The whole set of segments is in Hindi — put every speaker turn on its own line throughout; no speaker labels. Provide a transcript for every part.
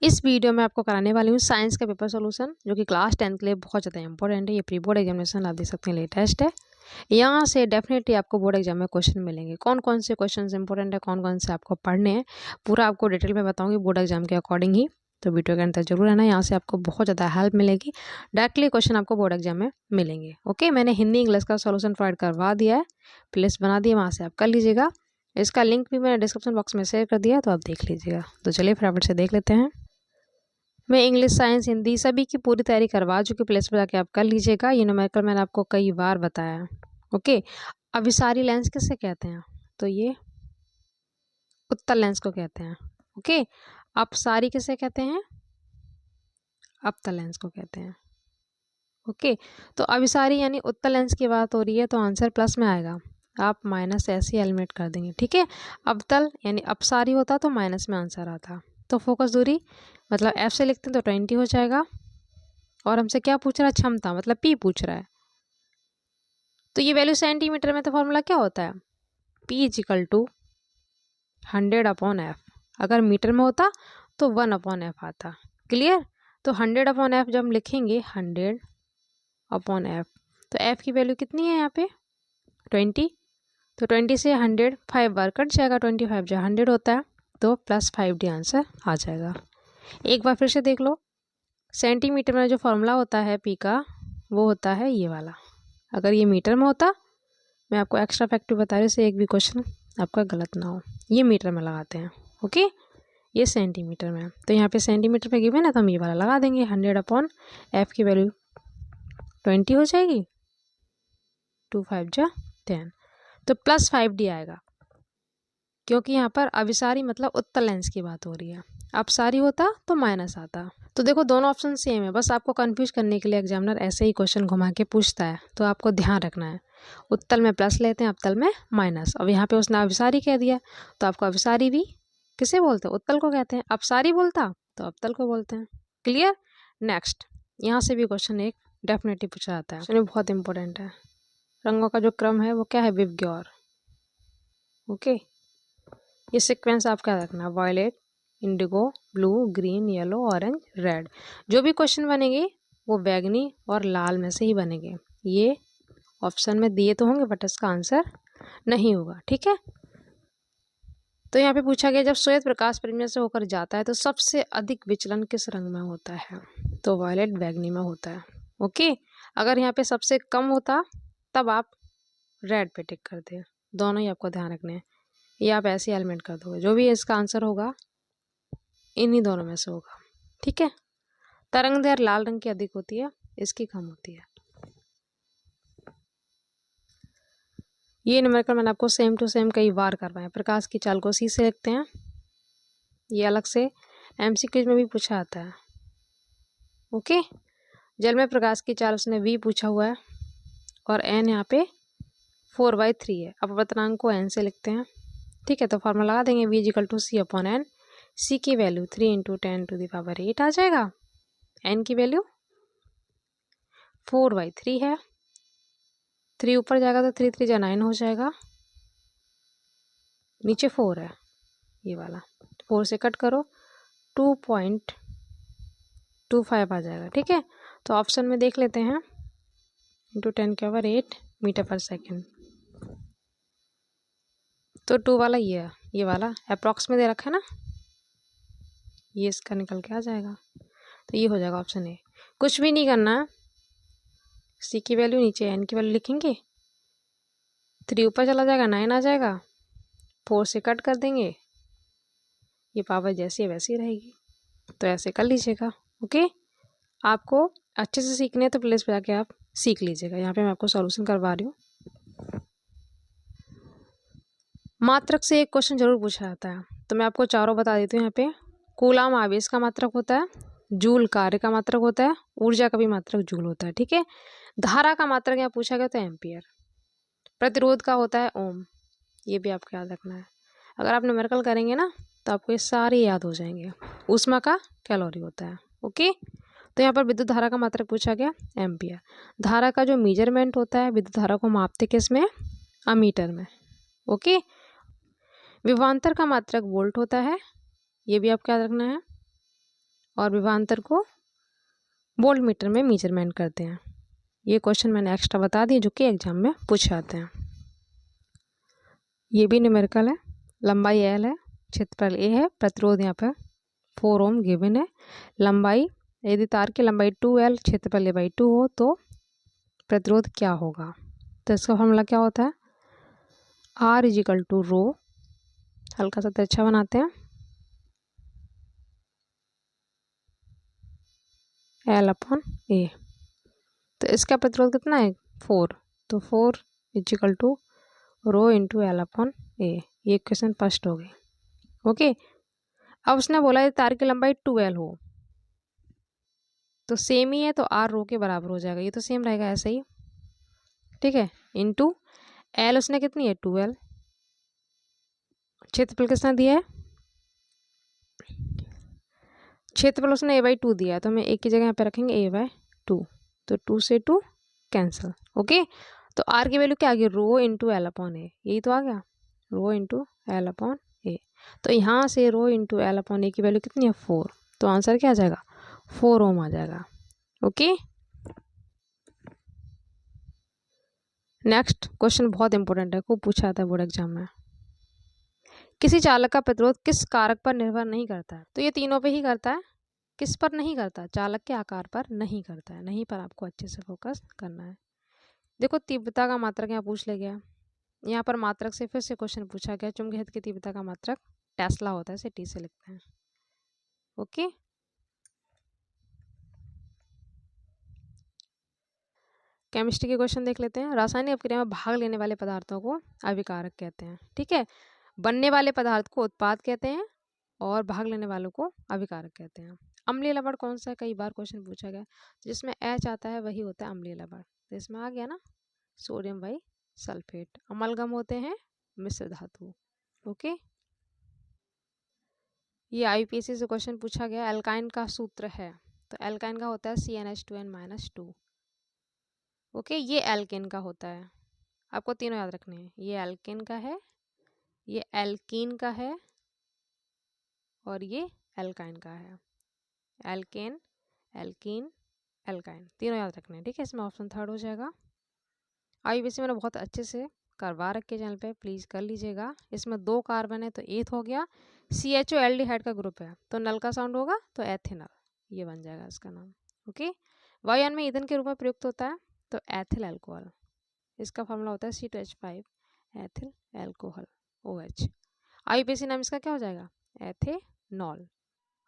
इस वीडियो में आपको कराने वाली हूँ साइंस का पेपर सॉल्यूशन, जो कि क्लास 10 के लिए बहुत ज़्यादा इंपॉर्टेंट है। ये प्री बोर्ड एग्जामिनेशन आप देख सकते हैं लेटेस्ट है। यहाँ से डेफिनेटली आपको बोर्ड एग्जाम में क्वेश्चन मिलेंगे। कौन कौन से क्वेश्चन इंपॉर्टेंट है, कौन कौन से आपको पढ़ने हैं, पूरा आपको डिटेल में बताऊँगी बोर्ड एग्जाम के अकॉर्डिंग ही। तो वीडियो के अंदर जरूर रहना, यहाँ से आपको बहुत ज़्यादा हेल्प मिलेगी। डायरेक्टली क्वेश्चन आपको बोर्ड एग्जाम में मिलेंगे। ओके, मैंने हिंदी इंग्लिश का सॉल्यूशन प्रोवाइड करवा दिया है, प्लेलिस्ट बना दिया, वहाँ से आप कर लीजिएगा। इसका लिंक भी मैंने डिस्क्रिप्शन बॉक्स में शेयर कर दिया, तो आप देख लीजिएगा। तो चलिए फटाफट से देख लेते हैं। मैं इंग्लिश, साइंस, हिंदी सभी की पूरी तैयारी करवा चुकी, प्लेस पर जाके आप कर लीजिएगा। ये न्यूमेरिकल मैंने आपको कई बार बताया है। ओके, अभिसारी लेंस किसे कहते हैं? तो ये उत्तल लेंस को कहते हैं। ओके, अपसारी किसे कहते हैं? अवतल लेंस को कहते हैं। ओके, तो अभिसारी यानी उत्तल लेंस की बात हो रही है, तो आंसर प्लस में आएगा। आप माइनस ऐसे एलिमिनेट कर देंगे, ठीक है। अवतल यानी अपसारी होता तो माइनस में आंसर आता। तो फोकस दूरी मतलब एफ से लिखते हैं तो 20 हो जाएगा। और हमसे क्या पूछ रहा है? क्षमता मतलब पी पूछ रहा है। तो ये वैल्यू सेंटीमीटर में, तो फॉर्मूला क्या होता है? P equal to 100/f। अगर मीटर में होता तो 1/f आता। क्लियर? तो 100/f जब हम लिखेंगे 100/f, तो f की वैल्यू कितनी है यहाँ पे? 20। तो 20 से 100 5 बार कट जाएगा, 25 जो 100 होता है, तो +5D आंसर आ जाएगा। एक बार फिर से देख लो, सेंटीमीटर में जो फॉर्मूला होता है पी का, वो होता है ये वाला। अगर ये मीटर में होता, मैं आपको एक्स्ट्रा फैक्ट बता रही हूँ, से एक भी क्वेश्चन आपका गलत ना हो। ये मीटर में लगाते हैं, ओके, ये सेंटीमीटर में है। तो यहाँ पे सेंटीमीटर पे गिवन है तो हम ये वाला लगा देंगे। 100/f की वैल्यू 20 हो जाएगी, 2 5 जा 10, तो +5D आएगा, क्योंकि यहाँ पर अभिसारी मतलब उत्तल लेंस की बात हो रही है। अपसारी होता तो माइनस आता। तो देखो दोनों ऑप्शन सेम है, बस आपको कंफ्यूज करने के लिए एग्जामिनर ऐसे ही क्वेश्चन घुमा के पूछता है, तो आपको ध्यान रखना है। उत्तल में प्लस लेते हैं, अवतल में माइनस। अब यहाँ पे उसने अभिसारी कह दिया, तो आपको अभिसारी भी किसे बोलते हैं? उत्तल को कहते हैं। अपसारी बोलता तो अवतल को बोलते हैं। क्लियर? नेक्स्ट, यहाँ से भी क्वेश्चन एक डेफिनेटली पूछा जाता है, सुनिए बहुत इंपॉर्टेंट है। रंगों का जो क्रम है वो क्या है? विबग्योर। ओके, ये सिक्वेंस आपका रखना, violet, indigo, blue, green, yellow, orange, red. जो भी क्वेश्चन बनेंगे वो बैगनी और लाल में से ही बनेंगे। ये ऑप्शन में दिए तो होंगे बट इसका आंसर नहीं होगा, ठीक है। तो यहाँ पे पूछा गया, जब श्वेत प्रकाश परिमेय से होकर जाता है तो सबसे अधिक विचलन किस रंग में होता है? तो वायलेट, बैगनी में होता है। ओके, अगर यहाँ पे सबसे कम होता तब आप रेड पे टिक कर दे। दोनों ही आपको ध्यान रखने हैं, ये आप ऐसे एलिमेंट कर दोगे। जो भी इसका आंसर होगा इन्हीं दोनों में से होगा, ठीक है। तरंग दैर्घ्य लाल रंग की अधिक होती है, इसकी कम होती है। ये न्यूमेरिकल मैंने आपको सेम टू सेम कई बार करवाया। प्रकाश की चाल को सी से लिखते हैं, ये अलग से MCQ में भी पूछा आता है। ओके, जल में प्रकाश की चाल उसने V पूछा हुआ है, और n यहाँ पे 4/3 है। अपवर्तनांक को n से लिखते हैं, ठीक है। तो फॉर्मूला लगा देंगे, V = C/n। C की वैल्यू 3 × 10⁸ आ जाएगा। n की वैल्यू 4/3 है, 3 ऊपर जाएगा तो 3 3 9 हो जाएगा, नीचे 4 है, ये वाला 4 से कट करो 2.25 आ जाएगा, ठीक है। तो ऑप्शन में देख लेते हैं, × 10⁸ मीटर/सेकेंड। तो 2 वाला ये है, ये वाला अप्रॉक्स में दे रखा है ना, ये इसका निकल के आ जाएगा। तो ये हो जाएगा ऑप्शन ए। कुछ भी नहीं करना है, सी की वैल्यू नीचे n की वैल्यू लिखेंगे, 3 ऊपर चला जाएगा 9 आ जाएगा, 4 से कट कर देंगे, ये पावर जैसी है वैसी रहेगी। तो ऐसे कर लीजिएगा। ओके, आपको अच्छे से सीखने हैं तो प्लेस पे जाके आप सीख लीजिएगा। यहाँ पे मैं आपको सॉल्यूशन करवा रही हूँ। मात्रक से एक क्वेश्चन जरूर पूछा जाता है, तो मैं आपको चारों बता देती हूँ। यहाँ पे कूलाम आवेश का मात्रक होता है, जूल कार्य का मात्रक होता है, ऊर्जा का भी मात्रक जूल होता है, ठीक है। धारा का मात्रक यहाँ पूछा गया तो एम्पियर। प्रतिरोध का होता है ओम, ये भी आपको याद रखना है। अगर आप न्यूमेरिकल करेंगे ना तो आपको ये सारे याद हो जाएंगे। ऊष्मा का कैलोरी होता है। ओके, तो यहाँ पर विद्युत धारा का मात्रक पूछा गया एम्पियर। धारा का जो मेजरमेंट होता है, विद्युत धारा को मापते किस में? अमीटर में। ओके, विभवांतर का मात्रक वोल्ट होता है, ये भी आपको याद रखना है। और विभवांतर को वोल्ट मीटर में मेजरमेंट करते हैं। ये क्वेश्चन मैंने एक्स्ट्रा बता दिए जो कि एग्जाम में पूछे जाते हैं। ये भी न्यूमेरिकल है। लंबाई एल है, क्षेत्रफल ए है, प्रतिरोध यहाँ पर 4 ओम गिवन है। लंबाई, यदि तार की लंबाई 2L क्षेत्रफल A/2 हो तो प्रतिरोध क्या होगा? तो इसका फॉर्मूला क्या होता है? R इजिकल टू रो, हल्का सा तिरछा बनाते हैं, L अपॉन A। तो इसका प्रतिरोध कितना है? 4। तो 4 equal to rho into L upon A। ये इक्वेशन फर्स्ट हो गई। ओके, अब उसने बोला है तार की लंबाई 2L हो, तो सेम ही है तो R रो के बराबर हो जाएगा। ये तो सेम रहेगा ऐसे ही, ठीक है। इंटू L उसने कितनी है? 2L। क्षेत्रफल कितना दिया है? क्षेत्रफल उसने A/2 दिया है, तो हमें एक की जगह यहाँ पे रखेंगे A/2। तो 2 से 2 कैंसिल। ओके, तो R की वैल्यू क्या आ गई? रो इंटू L अपॉन A। यही तो आ गया, रो इंटू L अपॉन A। तो यहाँ से रो इंटू L अपॉन A की वैल्यू कितनी है? 4। तो आंसर क्या आ जाएगा? 4 ओम आ जाएगा। ओके, नेक्स्ट क्वेश्चन बहुत इंपॉर्टेंट है, खूब पूछा आता है बोर्ड एग्जाम में। किसी चालक का प्रतिरोध किस कारक पर निर्भर नहीं करता है? तो ये तीनों पे ही करता है। किस पर नहीं करता? चालक के आकार पर नहीं करता है। नहीं पर आपको अच्छे से फोकस करना है। देखो, तीव्रता का मात्रक यहाँ पूछ ले गया। यहाँ पर मात्रक से फिर से क्वेश्चन पूछा गया। चुंबकीय क्षेत्र की तीव्रता का मात्रक टेस्ला होता है, इसे टी से लिखते हैं। ओके, केमिस्ट्री के क्वेश्चन देख लेते हैं। रासायनिक अभिक्रिया में भाग लेने वाले पदार्थों को अभिकारक कहते हैं, ठीक है। बनने वाले पदार्थ को उत्पाद कहते हैं और भाग लेने वालों को अभिकारक कहते हैं। अम्लीय लवण कौन सा है? कई बार क्वेश्चन पूछा गया। जिसमें H आता है वही होता है अम्लीय लवण। तो इसमें आ गया ना, सोडियम बाई सल्फेट। अमलगम होते हैं मिश्र धातु। ओके, ये IUPAC से क्वेश्चन पूछा गया। एल्काइन का सूत्र है, तो एल्काइन का होता है CnH2n-2। ओके, ये एल्केन का होता है। आपको तीनों याद रखने हैं। ये एल्केन का है, ये एल्कीन का है और ये एल्काइन का है। एल्केन, एल्कीन, एल्काइन, तीनों याद रखने हैं, ठीक है। इसमें ऑप्शन थर्ड हो जाएगा। IUPAC मैंने बहुत अच्छे से करवा रखे चैनल पे, प्लीज़ कर लीजिएगा। इसमें 2 कार्बन है तो एथ हो गया। CHO एल्डिहाइड का ग्रुप है तो नल का साउंड होगा तो एथेनल, ये बन जाएगा इसका नाम। ओके, वायुयान में ईंधन के रूप में प्रयुक्त होता है तो एथिल अल्कोहल। इसका फॉर्मूला होता है C2H5 ethyl alcohol OH। IUPAC नाम इसका क्या हो जाएगा? एथेनॉल।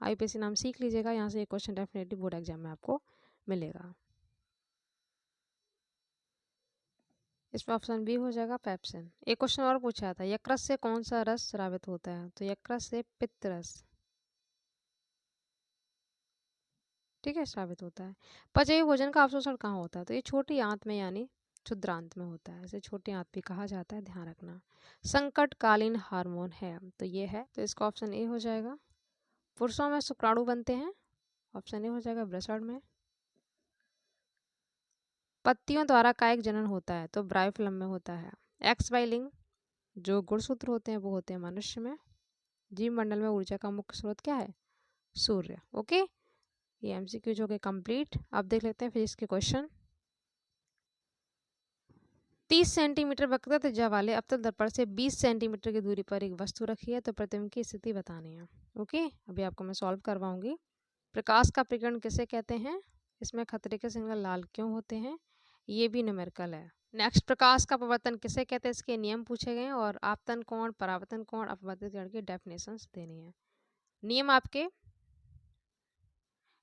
IUPAC नाम सीख लीजिएगा, यहाँ से एक क्वेश्चन डेफिनेटली बोर्ड एग्जाम में आपको मिलेगा। इसमें ऑप्शन बी हो जाएगा पेप्सिन। एक क्वेश्चन और पूछा था, यकृत से कौन सा रस स्रावित होता है? तो यकृत से पित्त रस, ठीक है, स्रावित होता है। पचे भोजन का अवशोषण कहाँ होता है? तो ये छोटी आंत में यानी क्षुद्रांत में होता है। इसे छोटी आंत भी कहा जाता है, ध्यान रखना। संकटकालीन हार्मोन है तो ये है, तो इसका ऑप्शन ए हो जाएगा। पुरुषों में शुक्राणु बनते हैं, ऑप्शन ए हो जाएगा वृषण में। पत्तियों द्वारा कायिक जनन होता है तो ब्रायोफिलम में होता है। XY लिंग जो गुणसूत्र होते हैं वो होते हैं मनुष्य में। जीव मंडल में ऊर्जा का मुख्य स्रोत क्या है? सूर्य। ओके, ये MCQ हो गए कंप्लीट। अब देख लेते हैं फिजिक्स के क्वेश्चन। 30 सेंटीमीटर वक्रता त्रिज्या वाले अवतल दर्पण से 20 सेंटीमीटर की दूरी पर एक वस्तु रखी है तो प्रतिबिंब की स्थिति बतानी है। ओके, अभी आपको मैं सॉल्व करवाऊंगी। प्रकाश का प्रकीर्णन किसे कहते हैं? इसमें खतरे के सिग्नल लाल क्यों होते हैं? ये भी न्यूमेरिकल है। नेक्स्ट, प्रकाश का अपवर्तन किसे कहते हैं? इसके नियम पूछे गए और आपतन कोण, परावर्तन कोण, अपवर्तित किरण की डेफिनेशंस देनी है। नियम आपके,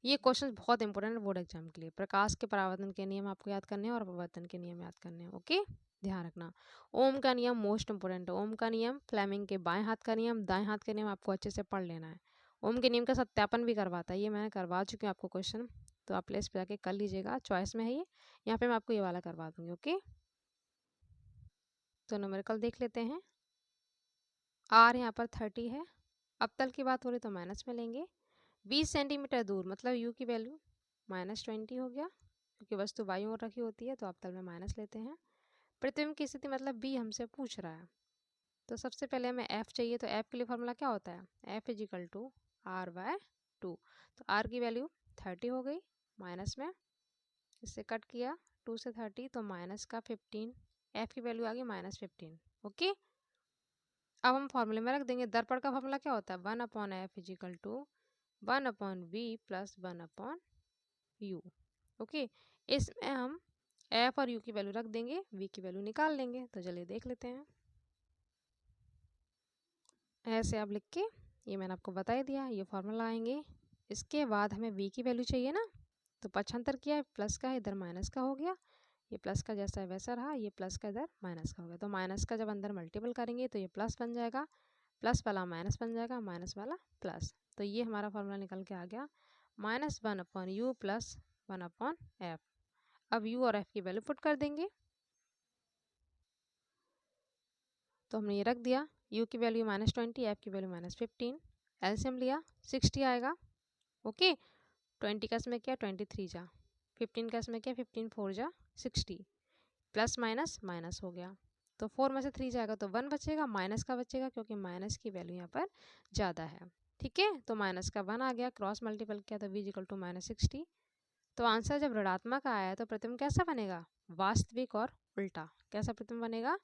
ये क्वेश्चन बहुत इंपॉर्टेंट है बोर्ड एग्जाम के लिए। प्रकाश के परावर्तन के नियम आपको याद करने हैं और अपवर्तन के नियम याद करने हैं। ओके, ध्यान रखना। ओम का नियम मोस्ट इंपोर्टेंट है। ओम का नियम फ्लेमिंग के बाएं हाथ का नियम, दाएं हाथ का नियम आपको अच्छे से पढ़ लेना है। ओम के नियम का सत्यापन भी करवाता है, ये मैं करवा चुकी हूँ आपको क्वेश्चन, तो आप प्लेस पे जाके कर लीजिएगा। चॉइस में है ये, यहाँ पे मैं आपको ये वाला करवा दूंगी। ओके, तो न्यूमेरिकल देख लेते हैं। R यहाँ पर 30 है। अवतल की बात हो रही तो माइनस में लेंगे। 20 सेंटीमीटर दूर मतलब U की वैल्यू -20 हो गया, क्योंकि वस्तु बाईं ओर रखी होती है तो अवतल में माइनस लेते हैं। प्रतिबिंब की स्थिति मतलब B हमसे पूछ रहा है, तो सबसे पहले हमें F चाहिए। तो F के लिए फॉर्मूला क्या होता है? F = R/L। 2। तो आर की वैल्यू 30 हो गई, माइनस में इससे कट किया 2 से 30 तो माइनस का 15, एफ की वैल्यू आ गई -15। ओके, अब हम फॉर्मूले में रख देंगे। दर्पण का फॉर्मूला क्या होता है, 1/f is equal to 1/v plus 1/u। Okay, इसमें हम एफ और यू की वैल्यू रख देंगे, वी की वैल्यू निकाल लेंगे। तो चलिए देख लेते हैं। ऐसे आप लिख के, ये मैंने आपको बता ही दिया, ये फॉर्मूला आएंगे। इसके बाद हमें वी की वैल्यू चाहिए ना, तो पक्षांतर किया है, प्लस का है इधर माइनस का हो गया, ये प्लस का जैसा है वैसा रहा, ये प्लस का इधर माइनस का हो गया। तो माइनस का जब अंदर मल्टीपल करेंगे तो ये प्लस बन जाएगा, प्लस वाला माइनस बन जाएगा, माइनस वाला प्लस। तो ये हमारा फॉर्मूला निकल के आ गया -1/u प्लस 1/f। अब u और f की वैल्यू पुट कर देंगे। तो हमने ये रख दिया, u की वैल्यू -20, f की वैल्यू -15, एलसीएम लिया 60 आएगा। ओके, 20 का इसमें क्या 23 जा, 15 का इसमें क्या 15 4 जा 60, प्लस माइनस माइनस हो गया। तो 4 में से 3 जाएगा तो 1 बचेगा, माइनस का बचेगा क्योंकि माइनस की वैल्यू यहाँ पर ज़्यादा है। ठीक है, तो माइनस का 1 आ गया, क्रॉस मल्टीपल किया तो v इक्वल टू -60। तो आंसर जब ऋणात्मक आया है तो प्रतिबिंब कैसा बनेगा, वास्तविक और उल्टा। कैसा प्रतिबिंब बनेगा,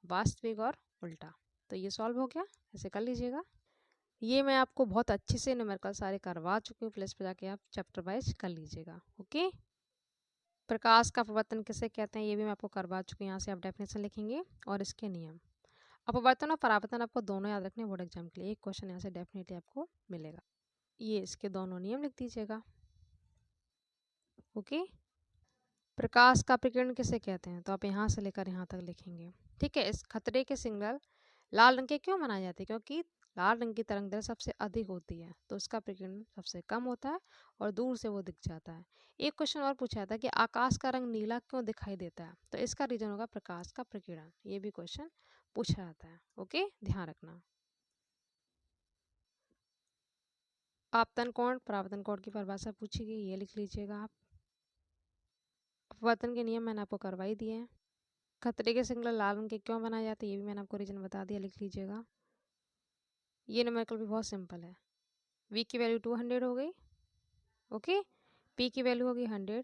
वास्तविक और उल्टा। तो ये सॉल्व हो गया, ऐसे कर लीजिएगा। ये मैं आपको बहुत अच्छे से न्यूमेरिकल सारे करवा चुकी हूँ, प्लेस पे जाके आप चैप्टर वाइज कर लीजिएगा। ओके, प्रकाश का अपवर्तन किसे कहते हैं ये भी मैं आपको करवा चुकी हूँ। यहाँ से आप डेफिनेशन लिखेंगे और इसके नियम। अपवर्तन और परावर्तन आपको दोनों याद रखने बोर्ड एग्जाम के लिए, एक क्वेश्चन यहाँ से डेफिनेटली आपको मिलेगा। ये इसके दोनों नियम लिख दीजिएगा। ओके, प्रकाश का प्रकीर्णन किसे कहते हैं, तो आप यहाँ से लेकर यहाँ तक लिखेंगे। ठीक है, इस खतरे के सिग्नल लाल रंग के क्यों बनाए जाते हैं, क्योंकि लाल रंग की तरंग दैर्घ्य सबसे अधिक होती है तो उसका प्रकीर्णन सबसे कम होता है और दूर से वो दिख जाता है। एक क्वेश्चन और पूछा था कि आकाश का रंग नीला क्यों दिखाई देता है, तो इसका रीजन होगा प्रकाश का प्रकीर्णन। ये भी क्वेश्चन पूछा जाता है। ओके, ध्यान रखना। आपतन कोण परावर्तन कोण की परिभाषा पूछी गई, ये लिख लीजिएगा आप। अपवर्तन के नियम मैंने आपको करवाई दिए हैं। खतरे के सिग्नल लाल रंग के क्यों बनाए जाते हैं ये भी मैंने आपको रीजन बता दिया, लिख लीजिएगा। ये न्यूमेरिकल भी बहुत सिंपल है। v की वैल्यू 200 हो गई। ओके, p की वैल्यू होगी 100,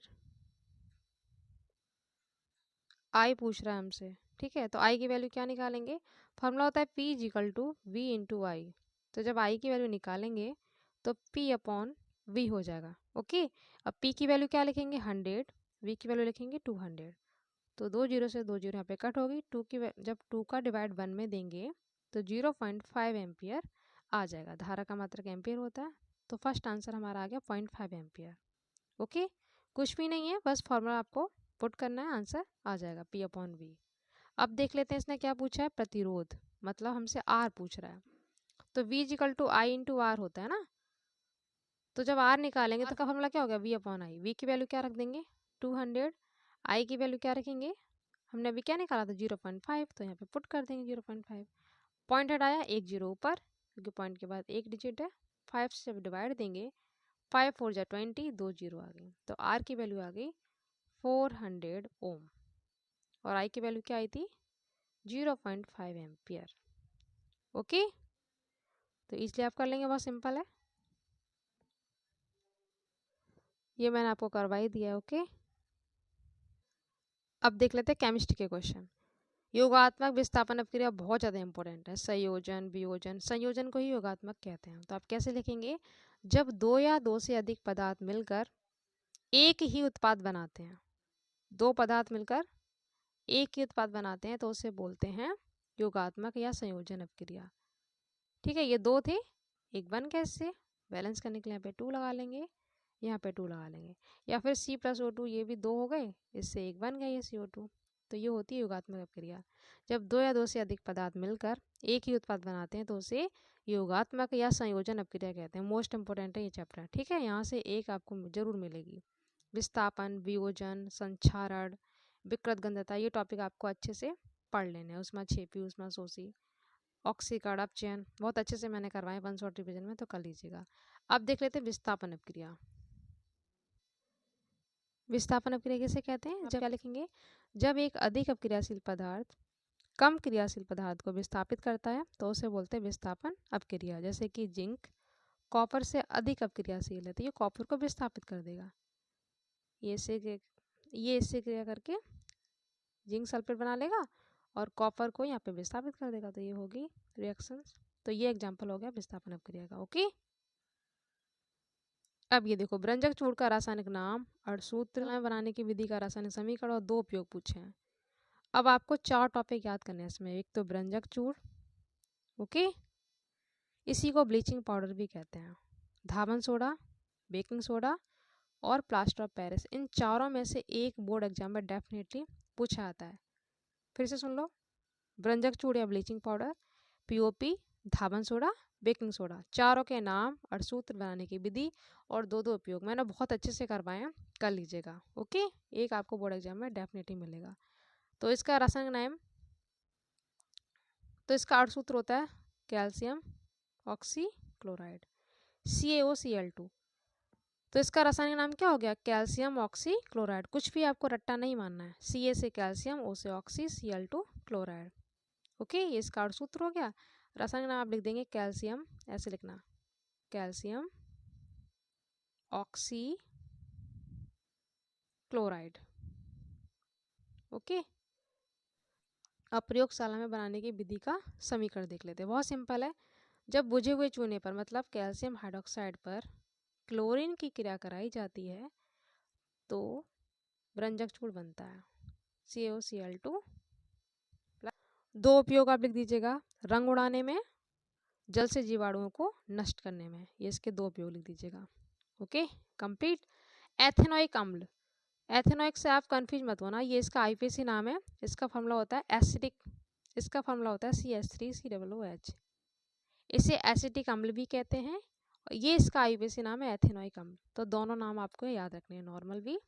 i पूछ रहा है हमसे। ठीक है, तो i की वैल्यू क्या निकालेंगे, फॉर्मूला होता है p equal to v into I. तो जब i की वैल्यू निकालेंगे तो p अपॉन v हो जाएगा। ओके, अब p की वैल्यू क्या लिखेंगे 100, v की वैल्यू लिखेंगे 200। तो 2 जीरो से 2 जीरो यहाँ पे कट होगी, जब 2 का डिवाइड 1 में देंगे तो 0.5 एम्पियर आ जाएगा। धारा का मात्रक एम्पियर होता है, तो फर्स्ट आंसर हमारा आ गया 0.5 एम्पियर। ओके, कुछ भी नहीं है, बस फॉर्मूला आपको पुट करना है, आंसर आ जाएगा p अपॉन v। अब देख लेते हैं इसने क्या पूछा है, प्रतिरोध, मतलब हमसे r पूछ रहा है। तो v equal to I into R होता है ना, तो जब r निकालेंगे तो का फॉर्मूला क्या होगा v अपॉन आई। v की वैल्यू क्या रख देंगे 200, i की वैल्यू क्या रखेंगे, हमने अभी क्या निकाला था 0.5, तो यहाँ पे पुट कर देंगे 0.5। पॉइंट हटाया, एक जीरो ऊपर क्योंकि पॉइंट के बाद एक डिजिट है, 5 से जब डिवाइड देंगे 5 4 जा 20, 2 जीरो आ गई। तो r की वैल्यू आ गई 400 ओम और i की वैल्यू क्या आई थी 0.5 एम्पियर। ओके, तो इसलिए आप कर लेंगे, बहुत सिंपल है, ये मैंने आपको करवाई दिया है। ओके, अब देख लेते हैं केमिस्ट्री के क्वेश्चन। योगात्मक विस्थापन अपक्रिया बहुत ज़्यादा इंपॉर्टेंट है। संयोजन वियोजन, संयोजन को ही योगात्मक कहते हैं। तो आप कैसे लिखेंगे, जब दो या दो से अधिक पदार्थ मिलकर एक ही उत्पाद बनाते हैं, दो पदार्थ मिलकर एक ही उत्पाद बनाते हैं तो उसे बोलते हैं योगात्मक या संयोजन अपक्रिया। ठीक है, ये दो थे, एक बन गया, इससे बैलेंस करने के लिए यहाँ पे 2 लगा लेंगे, यहाँ पे 2 लगा लेंगे, या फिर C+O2, ये भी 2 हो गए, इससे एक बन गया ये CO2। तो ये होती है योगात्मक अपक्रिया। जब दो या दो से अधिक पदार्थ मिलकर एक ही उत्पाद बनाते हैं तो उसे योगात्मक या संयोजन अपक्रिया कहते हैं। मोस्ट इंपॉर्टेंट है ये चैप्टर। ठीक है, यहाँ से एक आपको जरूर मिलेगी। विस्थापन, वियोजन, संक्षारण, विकृत गंधता, ये टॉपिक आपको अच्छे से पढ़ लेने हैं। उष्मा छेपी, उष्मा शोषी, ऑक्सीकरण अपचयन बहुत अच्छे से मैंने करवाए 1 शॉर्ट रिविजन में, तो कर लीजिएगा। अब देख लेते हैं विस्थापन अपक्रिया। विस्थापन अपक्रिया किसे कहते हैं, जब क्या लिखेंगे, जब एक अधिक अपक्रियाशील पदार्थ कम क्रियाशील पदार्थ को विस्थापित करता है तो उसे बोलते हैं विस्थापन अपक्रिया। जैसे कि जिंक, कॉपर से अधिक अपक्रियाशील है तो ये कॉपर को विस्थापित कर देगा। ये इससे क्रिया करके जिंक सल्फेट बना लेगा और कॉपर को यहाँ पे विस्थापित कर देगा। तो ये होगी रिएक्शंस। तो ये एग्जांपल हो गया विस्थापन अपक्रिया का। ओके, अब ये देखो ब्रंजक चूर्ण का रासायनिक नाम और सूत्र बनाने की विधि का रासायनिक समीकरण और 2 उपयोग पूछे हैं। अब आपको 4 टॉपिक याद करने हैं इसमें। एक तो ब्रंजक चूर्ण, ओके, इसी को ब्लीचिंग पाउडर भी कहते हैं, धावन सोडा, बेकिंग सोडा और प्लास्टर ऑफ पेरिस। इन चारों में से एक बोर्ड एग्जाम में डेफिनेटली पूछा आता है। फिर से सुन लो, ब्रंजक चूर्ण या ब्लीचिंग पाउडर, पीओपी, धावन सोडा, बेकिंग सोडा, चारों के नाम और सूत्र बनाने की विधि और 2 उपयोग मैंने बहुत अच्छे से करवाए हैं, कर लीजिएगा। ओके, एक आपको बोर्ड एग्जाम में डेफिनेटली मिलेगा। तो इसका रासायनिक नाम, तो इसका अर्ध सूत्र होता है कैल्शियम ऑक्सीक्लोराइड, CaOCl2। तो इसका रासायनिक नाम क्या हो गया, कैल्शियम ऑक्सीक्लोराइड। कुछ भी आपको रट्टा नहीं मानना है, Ca से कैल्शियम, O से ऑक्सी, Cl2 क्लोराइड। ओके, ये इसका अर्ध सूत्र हो गया। रासायनिक नाम आप लिख देंगे कैल्शियम, ऐसे लिखना, कैल्शियम ऑक्सी क्लोराइड। ओके, अब प्रयोगशाला में बनाने की विधि का समीकरण देख लेते हैं। बहुत सिंपल है। जब बुझे हुए चूने पर मतलब कैल्शियम हाइड्रोक्साइड पर क्लोरीन की क्रिया कराई जाती है तो ब्रंजक चूर्ण बनता है CaOCl2। 2 उपयोग आप लिख दीजिएगा, रंग उड़ाने में, जल से जीवाणुओं को नष्ट करने में। ये इसके 2 उपयोग लिख दीजिएगा। Okay, complete. एथेनोइक अम्ल, एथेनोइक से आप कंफ्यूज मत होना, ये इसका आईपीसी नाम है। इसका फॉर्मूला होता है एसिडिक, इसका फॉर्मूला होता है CH3COOH। इसे एसिटिक अम्ल भी कहते हैं और ये इसका आईपीसी नाम है एथेनोइक अम्ल। तो दोनों नाम आपको याद रखने हैं, नॉर्मल भी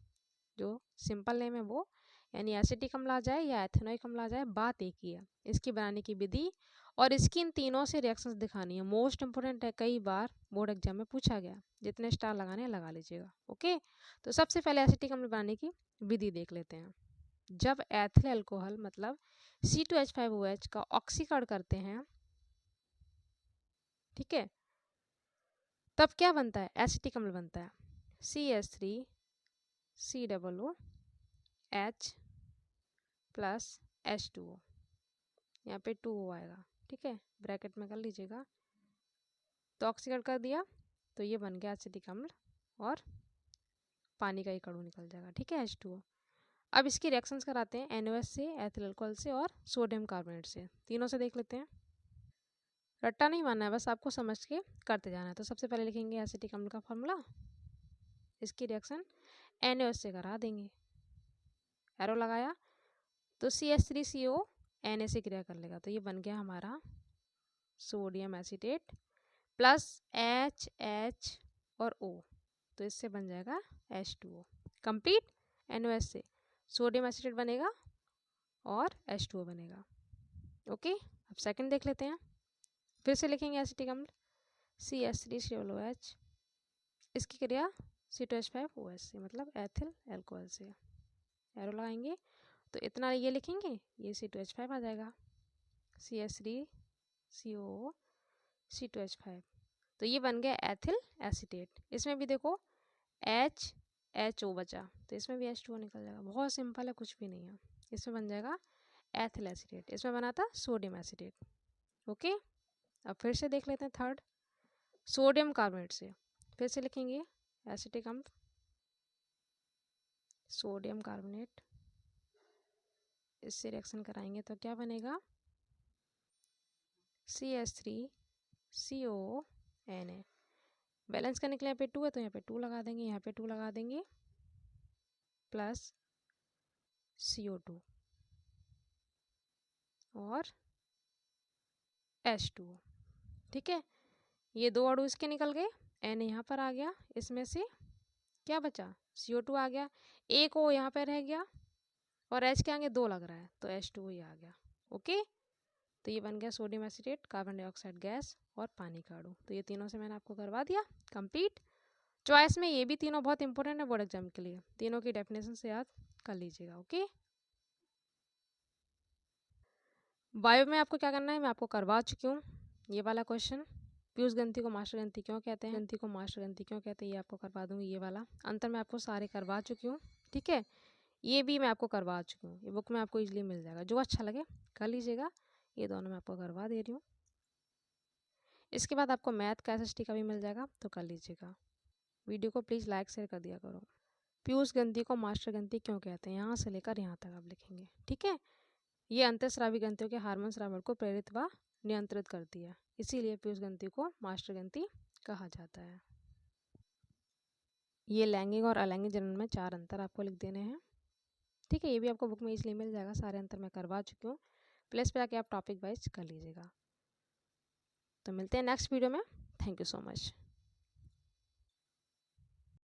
जो सिंपल नेम है वो, यानी एसिटिक अम्ल आ जाए या एथेनोइक अम्ल आ जाए, बात एक ही है। इसकी बनाने की विधि और इसकी इन तीनों से रिएक्शंस दिखानी है। मोस्ट इंपोर्टेंट है, कई बार बोर्ड एग्जाम में पूछा गया। जितने स्टार लगाने हैं लगा लीजिएगा। ओके, तो सबसे पहले एसिटिक अम्ल बनाने की विधि देख लेते हैं। जब एथिल अल्कोहल मतलब C2H5OH का ऑक्सीकरण करते हैं, ठीक है, तब क्या बनता है, एसिटिक अम्ल बनता है CH3COOH प्लस H2O। यहाँ पे 2O आएगा, ठीक है, ब्रैकेट में कर लीजिएगा। तो ऑक्सीकरण कर दिया तो ये बन गया एसिटिक अम्ल और पानी का एक अणु निकल जाएगा, ठीक है, H2O। अब इसकी रिएक्शंस कराते हैं NaOH से, एथिल अल्कोहल से और सोडियम कार्बोनेट से। तीनों से देख लेते हैं। रट्टा नहीं मानना है, बस आपको समझ के करते जाना है। तो सबसे पहले लिखेंगे एसिटिक अम्ल का फॉर्मूला, इसकी रिएक्शन NaOH से करा देंगे, एरो लगाया तो CH3CO Na से क्रिया कर लेगा तो ये बन गया हमारा सोडियम एसीटेट प्लस HH और O, तो इससे बन जाएगा H2O। कंप्लीट। NaOH से सोडियम एसीटेट बनेगा और H2O बनेगा। ओके, अब सेकंड देख लेते हैं। फिर से लिखेंगे एसिटिक अम्ल CH3COOH, इसकी क्रिया C2H5OH से मतलब एथिल अल्कोहल से, एरो लगाएंगे तो इतना ये लिखेंगे, ये C2H5 आ जाएगा, CH3CO C2H5। तो ये बन गया एथिल एसीटेट। इसमें भी देखो HO बचा तो इसमें भी H2O निकल जाएगा। बहुत सिंपल है, कुछ भी नहीं है। इसमें बन जाएगा एथिल एसीटेट, इसमें बना था सोडियम एसीटेट। ओके, अब फिर से देख लेते हैं थर्ड, सोडियम कार्बोनेट से। फिर से लिखेंगे एसिटिक अम्ल सोडियम कार्बोनेट, इससे रिएक्शन कराएंगे तो क्या बनेगा CH3CONA। बैलेंस करने के लिए यहाँ पे 2 है तो यहाँ पे 2 लगा देंगे, यहाँ पे 2 लगा देंगे प्लस CO2 और H2O। ठीक है, ये 2 अणु इसके निकल गए, N यहाँ पर आ गया, इसमें से क्या बचा CO2 आ गया, एक O यहाँ पे रह गया और H के आगे 2 लग रहा है तो H2O ये आ गया। ओके, तो ये बन गया sodium acetate, carbon dioxide gas और पानी का अणु। तो ये तीनों से मैंने आपको करवा दिया कंप्लीट। चॉइस में ये भी तीनों बहुत इंपॉर्टेंट है बोर्ड एग्जाम के लिए, तीनों की डेफिनेशन से याद कर लीजिएगा। ओके, बायो में आपको क्या करना है, मैं आपको करवा चुकी हूँ ये वाला क्वेश्चन। पीयूष ग्रंथि को मास्टर ग्रंथि क्यों कहते हैं, ग्रंथि को मास्टर ग्रंथि क्यों कहते हैं, ये आपको करवा दूंगी। ये वाला अंतर मैं आपको सारे करवा चुकी हूँ, ठीक है। ये भी मैं आपको करवा चुकी हूँ, ये बुक में आपको इजीली मिल जाएगा, जो अच्छा लगे कर लीजिएगा। ये दोनों मैं आपको करवा दे रही हूँ। इसके बाद आपको मैथ का SST का भी मिल जाएगा, तो कर लीजिएगा। वीडियो को प्लीज़ लाइक शेयर कर दिया करो। पीयूष ग्रंथि को मास्टर ग्रंथि क्यों कहते हैं, यहाँ से लेकर यहाँ तक आप लिखेंगे, ठीक है। ये अंतःस्रावी ग्रंथियों के हार्मोन स्रावण को प्रेरित व नियंत्रित करती है, इसीलिए पीयूष ग्रंथि को मास्टर ग्रंथि कहा जाता है। ये लैंगिक और अलैंगिक जनन में 4 अंतर आपको लिख देने हैं, ठीक है। ये भी आपको बुक में इसलिए मिल जाएगा, सारे अंतर मैं करवा चुकी हूँ। प्लेस पे आके आप टॉपिक वाइज कर लीजिएगा। तो मिलते हैं नेक्स्ट वीडियो में। Thank you so much.